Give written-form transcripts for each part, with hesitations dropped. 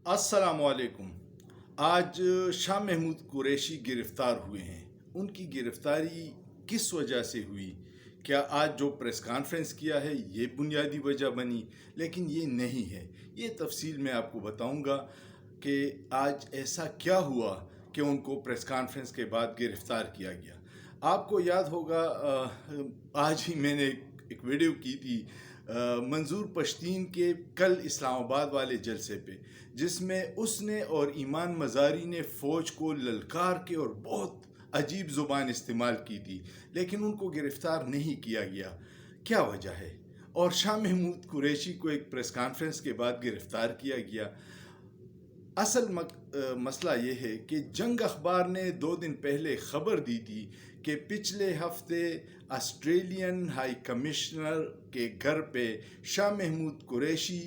अस्सलाम वालेकुम। आज शाह महमूद कुरैशी गिरफ़्तार हुए हैं। उनकी गिरफ़्तारी किस वजह से हुई? क्या आज जो प्रेस कॉन्फ्रेंस किया है ये बुनियादी वजह बनी? लेकिन ये नहीं है। ये तफसील मैं आपको बताऊंगा कि आज ऐसा क्या हुआ कि उनको प्रेस कॉन्फ्रेंस के बाद गिरफ़्तार किया गया। आपको याद होगा आज ही मैंने एक वीडियो की थी मंजूर पश्तीन के कल इस्लामाबाद वाले जलसे पे, जिसमें उसने और ईमान मज़ारी ने फ़ौज को ललकार के और बहुत अजीब ज़ुबान इस्तेमाल की थी, लेकिन उनको गिरफ़्तार नहीं किया गया। क्या वजह है? और शाह महमूद कुरैशी को एक प्रेस कॉन्फ्रेंस के बाद गिरफ़्तार किया गया। असल मसला ये है कि जंग अखबार ने 2 दिन पहले ख़बर दी थी कि पिछले हफ्ते ऑस्ट्रेलियन हाई कमिश्नर के घर पे शाह महमूद कुरैशी,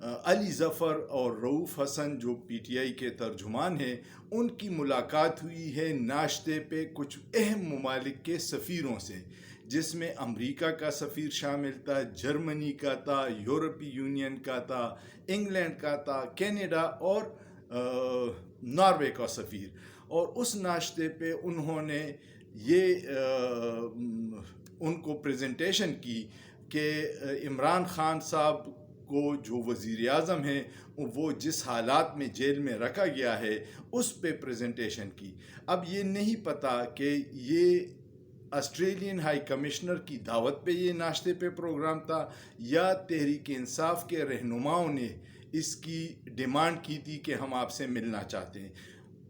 अली ज़फ़र और रऊफ़ हसन जो पीटीआई के तर्जुमान हैं, उनकी मुलाकात हुई है नाश्ते पे कुछ अहम ममालिक के सफ़ीरों से, जिसमें अमरीका का सफ़ीर शामिल था, जर्मनी का था, यूरोपीय यूनियन का था, इंग्लैंड का था, कनाडा और नॉर्वे का सफ़ीर। और उस नाश्ते पे उन्होंने ये उनको प्रेजेंटेशन की कि इमरान ख़ान साहब को जो वज़ीर आज़म हैं वो जिस हालात में जेल में रखा गया है उस पे प्रेजेंटेशन की। अब ये नहीं पता कि ये ऑस्ट्रेलियन हाई कमिश्नर की दावत पे ये नाश्ते पे प्रोग्राम था या तहरीक इंसाफ के रहनुमाओं ने इसकी डिमांड की थी कि हम आपसे मिलना चाहते हैं।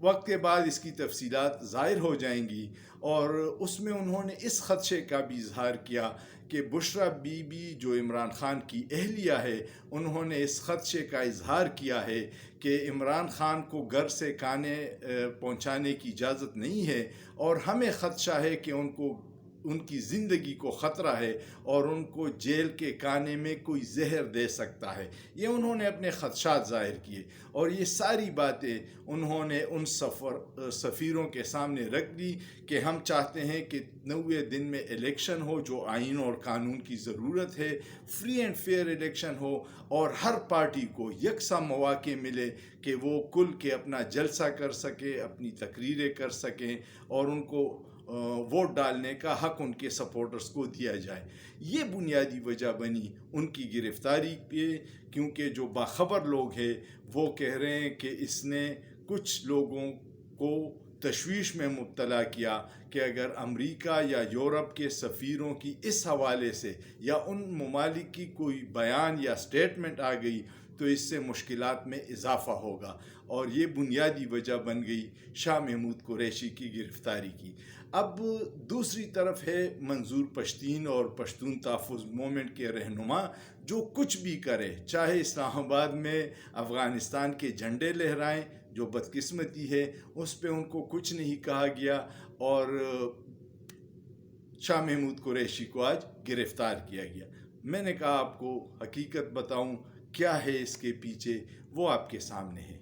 वक्त के बाद इसकी तफसीलात ज़ाहिर हो जाएंगी। और उसमें उन्होंने इस ख़दशे का भी इजहार किया कि बुशरा बीबी जो इमरान ख़ान की अहलिया है, उन्होंने इस ख़दशे का इजहार किया है कि इमरान ख़ान को घर से खाने पहुंचाने की इजाज़त नहीं है और हमें ख़दशा है कि उनकी ज़िंदगी को ख़तरा है और उनको जेल के खाने में कोई जहर दे सकता है। ये उन्होंने अपने ख़दशात ज़ाहिर किए और ये सारी बातें उन्होंने उन सफ़ीरों के सामने रख दी कि हम चाहते हैं कि 90 दिन में इलेक्शन हो, जो आइन और कानून की ज़रूरत है, फ्री एंड फेयर इलेक्शन हो और हर पार्टी को यकसा मौक़े मिले कि वो खुल के अपना जलसा कर सके, अपनी तकरीरें कर सकें और उनको वोट डालने का हक उनके सपोर्टर्स को दिया जाए। ये बुनियादी वजह बनी उनकी गिरफ़्तारी पे, क्योंकि जो बाखबर लोग हैं वो कह रहे हैं कि इसने कुछ लोगों को तशवीश में मुब्तला किया कि अगर अमेरिका या यूरोप के सफ़ीरों की इस हवाले से या उन ममालिक की कोई बयान या स्टेटमेंट आ गई तो इससे मुश्किलात में इजाफ़ा होगा। और ये बुनियादी वजह बन गई शाह महमूद कुरैशी की गिरफ़्तारी की। अब दूसरी तरफ है मंजूर पश्तीन और पश्तून तहफ़्फ़ुज़ मूवमेंट के रहनुमा, जो कुछ भी करे, चाहे इस्लामाबाद में अफ़गानिस्तान के झंडे लहराएं, जो बदकिस्मती है उस पे उनको कुछ नहीं कहा गया और शाह महमूद कुरैशी को आज गिरफ़्तार किया गया। मैंने कहा आपको हकीकत बताऊं, क्या है इसके पीछे, वो आपके सामने है।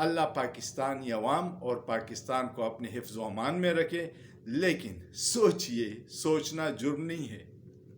अल्लाह पाकिस्तानी अवाम और पाकिस्तान को अपने हिफ्ज़ व अमान में रखे, लेकिन सोचिए, सोचना जुर्म नहीं है।